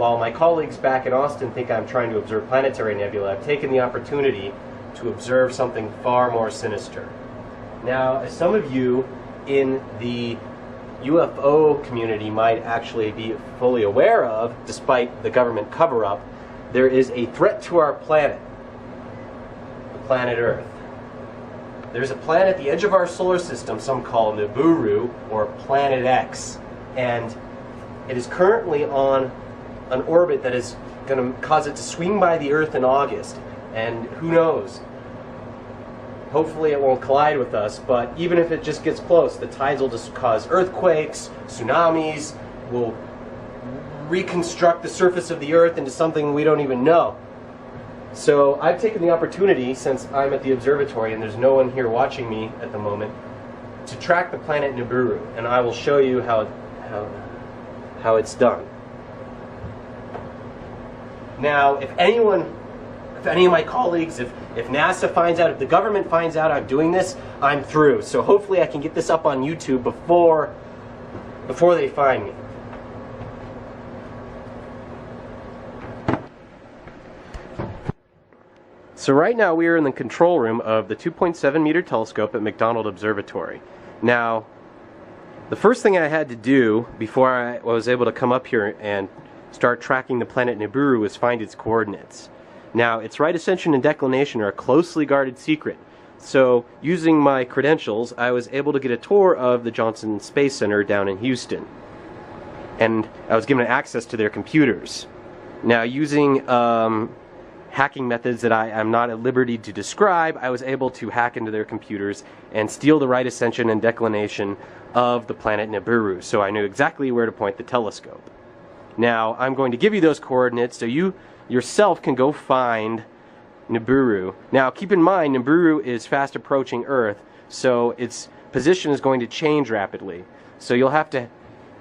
while my colleagues back in Austin think I'm trying to observe planetary nebulae, I've taken the opportunity to observe something far more sinister. Now, as some of you in the UFO community might actually be fully aware of, despite the government cover-up, there is a threat to our planet, the planet Earth. There's a planet at the edge of our solar system, some call Nibiru, or Planet X, and it is currently on an orbit that is going to cause it to swing by the Earth in August, and who knows, hopefully it won't collide with us, but even if it just gets close, the tides will just cause earthquakes, tsunamis, will reconstruct the surface of the Earth into something we don't even know. So I've taken the opportunity, since I'm at the observatory and there's no one here watching me at the moment, to track the planet Nibiru, and I will show you how it's done. Now, if any of my colleagues, if NASA finds out, if the government finds out I'm doing this, I'm through. So hopefully I can get this up on YouTube before they find me. So right now we are in the control room of the 2.7 meter telescope at McDonald Observatory. Now, the first thing I had to do before I was able to come up here and start tracking the planet Nibiru was find its coordinates. Now, its right ascension and declination are a closely guarded secret. So, using my credentials, I was able to get a tour of the Johnson Space Center down in Houston. And I was given access to their computers. Now, using hacking methods that I am not at liberty to describe, I was able to hack into their computers and steal the right ascension and declination of the planet Nibiru, so I knew exactly where to point the telescope. Now, I'm going to give you those coordinates so you yourself can go find Nibiru. Now, keep in mind, Nibiru is fast approaching Earth, so its position is going to change rapidly. So you'll have to,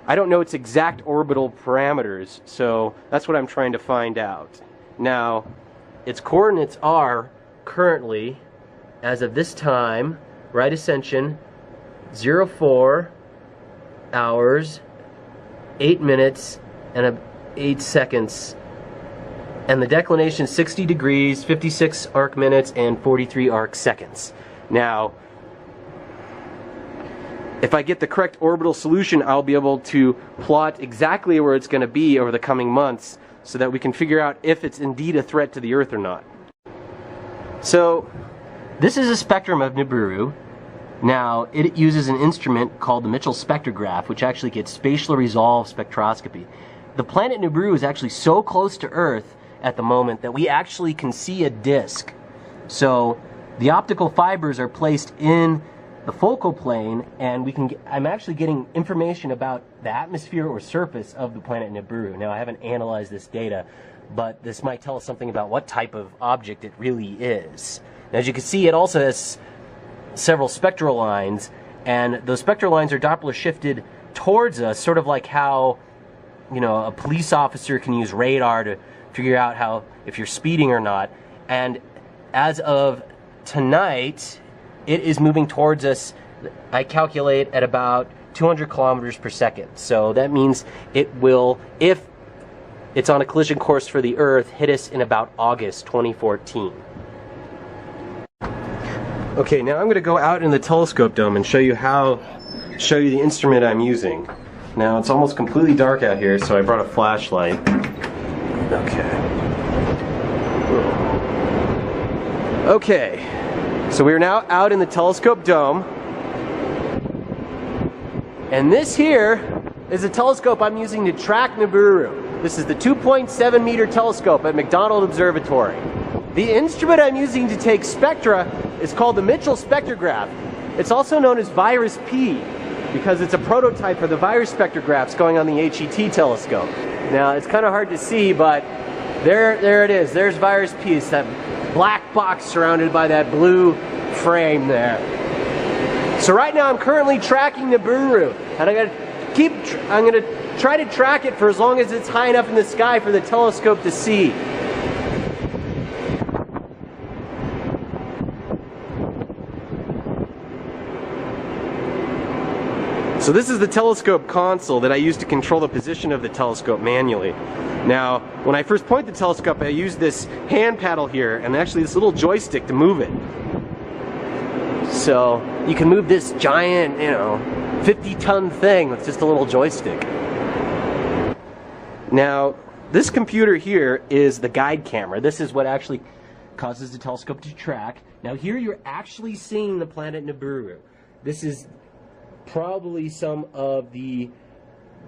I don't know its exact orbital parameters, so that's what I'm trying to find out. Now, its coordinates are currently, as of this time, right ascension 04 hours, 8 minutes, and 8 seconds. And the declination 60 degrees, 56 arc minutes, and 43 arc seconds. Now, if I get the correct orbital solution, I'll be able to plot exactly where it's going to be over the coming months, so that we can figure out if it's indeed a threat to the Earth or not. So, this is a spectrum of Nibiru. Now, it uses an instrument called the Mitchell spectrograph, which actually gets spatially resolved spectroscopy. The planet Nibiru is actually so close to Earth at the moment that we actually can see a disk. So, the optical fibers are placed in the focal plane, and I'm actually getting information about the atmosphere or surface of the planet Nibiru. Now, I haven't analyzed this data, but this might tell us something about what type of object it really is. Now, as you can see, it also has several spectral lines, and those spectral lines are Doppler shifted towards us, sort of like how, you know, a police officer can use radar to figure out if you're speeding or not. And as of tonight, it is moving towards us, I calculate, at about 200 kilometers per second. So that means it will, if it's on a collision course for the Earth, hit us in about August 2014. Okay, now I'm going to go out in the telescope dome and show you the instrument I'm using. Now, it's almost completely dark out here, so I brought a flashlight. Okay, so we are now out in the telescope dome, and this here is a telescope I'm using to track Nibiru. This is the 2.7 meter telescope at McDonald Observatory. The instrument I'm using to take spectra is called the Mitchell spectrograph. It's also known as Virus P because it's a prototype for the virus spectrographs going on the HET telescope. Now, it's kind of hard to see, but there it is. There's Virus P. It's that black box surrounded by that blue frame there. So right now I'm currently tracking Nibiru, and I'm gonna try to track it for as long as it's high enough in the sky for the telescope to see. So this is the telescope console that I use to control the position of the telescope manually. Now, when I first point the telescope, I use this hand paddle here and actually this little joystick to move it. So you can move this giant, 50-ton thing with just a little joystick. Now, this computer here is the guide camera. This is what actually causes the telescope to track. Now here you're actually seeing the planet Nibiru. This is probably some of the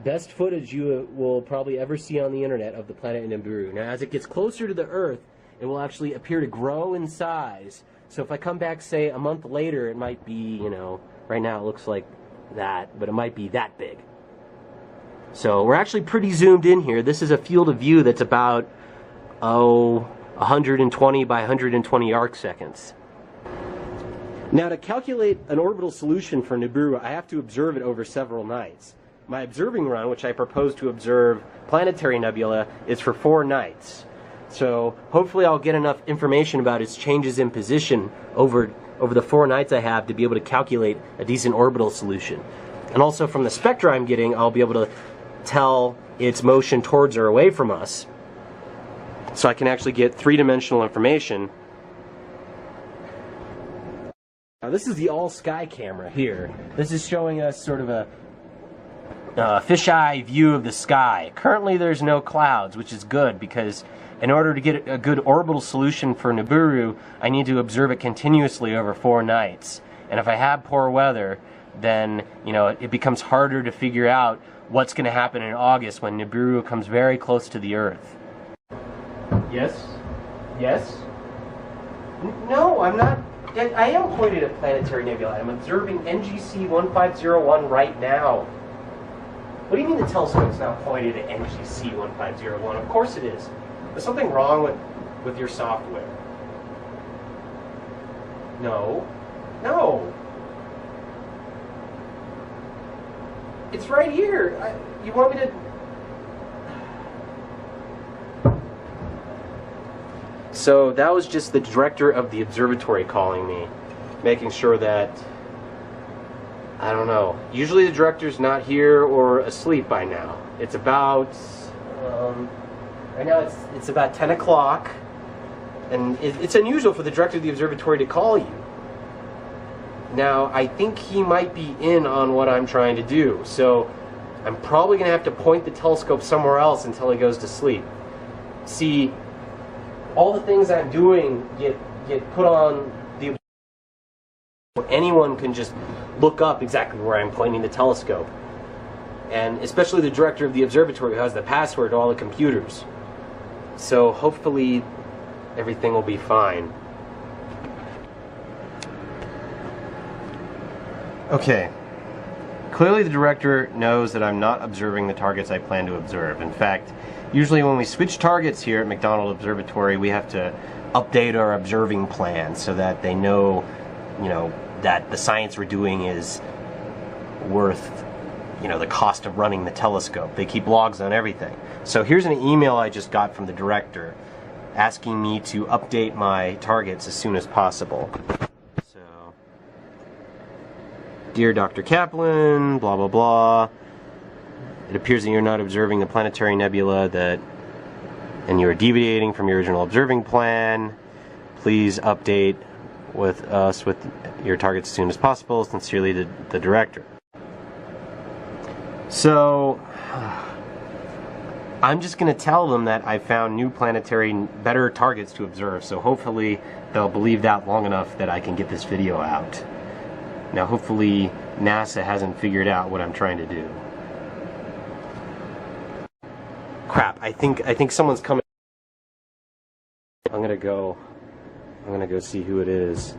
best footage you will probably ever see on the internet of the planet Nibiru. Now as it gets closer to the Earth, it will actually appear to grow in size. So if I come back, say, a month later, it might be, right now it looks like that, but it might be that big. So we're actually pretty zoomed in here. This is a field of view that's about, 120 by 120 arc seconds. Now to calculate an orbital solution for Nibiru, I have to observe it over several nights. My observing run, which I propose to observe planetary nebula, is for 4 nights. So hopefully I'll get enough information about its changes in position over the 4 nights I have to be able to calculate a decent orbital solution. And also from the spectra I'm getting, I'll be able to tell its motion towards or away from us. So I can actually get 3-dimensional information. Now this is the all-sky camera here. This is showing us sort of a fisheye view of the sky. Currently there's no clouds, which is good because in order to get a good orbital solution for Nibiru, I need to observe it continuously over 4 nights. And if I have poor weather, then it becomes harder to figure out what's going to happen in August when Nibiru comes very close to the Earth. Yes? Yes? No, I'm not. I am pointed at planetary nebula. I'm observing NGC 1501 right now. What do you mean the telescope's now pointed at NGC 1501? Of course it is. There's something wrong with your software. No. No. It's right here. You want me to... So that was just the director of the observatory calling me, making sure that, I don't know, usually the director's not here or asleep by now. It's about, right now it's about 10 o'clock, and it's unusual for the director of the observatory to call you. Now, I think he might be in on what I'm trying to do, so I'm probably going to have to point the telescope somewhere else until he goes to sleep. See, all the things I'm doing get put on the... Anyone can just look up exactly where I'm pointing the telescope. And especially the director of the observatory who has the password to all the computers. So hopefully everything will be fine. Okay. Clearly the director knows that I'm not observing the targets I plan to observe. In fact, usually when we switch targets here at McDonald Observatory, we have to update our observing plan so that they know, that the science we're doing is worth, the cost of running the telescope. They keep logs on everything. So here's an email I just got from the director asking me to update my targets as soon as possible. So, dear Dr. Kaplan, blah blah blah. It appears that you're not observing the planetary nebula and you are deviating from your original observing plan. Please update with us with your targets as soon as possible. Sincerely, the director. So, I'm just going to tell them that I found new planetary, better targets to observe. So hopefully they'll believe that long enough that I can get this video out. Now, hopefully NASA hasn't figured out what I'm trying to do. Crap, I think someone's coming. I'm gonna go see who it is.